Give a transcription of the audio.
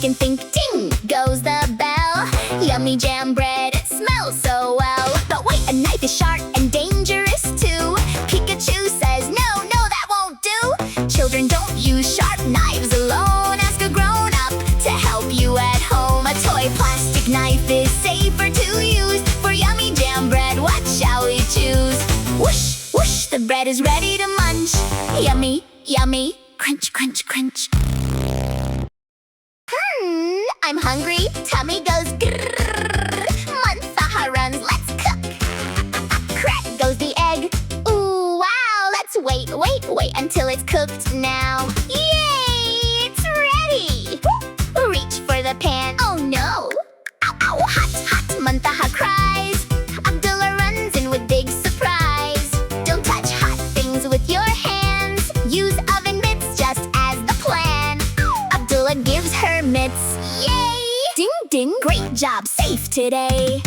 think and think. Ding goes the bell. Yummy jam bread, it smells so well. But wait, a knife is sharp and dangerous too. Pikachu says, no, that won't do. Children, don't use sharp knives alone. Ask a grown-up to help you at home. A toy plastic knife is safer to use. For yummy jam bread, what shall we choose? Whoosh, whoosh, the bread is ready to munch. Yummy, yummy, crunch, crunch, crunch. I'm hungry, tummy goes grrrr. Munthaha runs, let's cook. Crack goes the egg. Ooh, wow, let's wait until it's cooked now. Yay, it's ready. Reach for the pan, oh no. Ow, ow, hot, Munthaha cries. Abdullah runs in with big surprise. Don't touch hot things with your hands. Use oven mitts just as the plan. Abdullah gives her mitts. Yay! Ding ding, great job, safe today.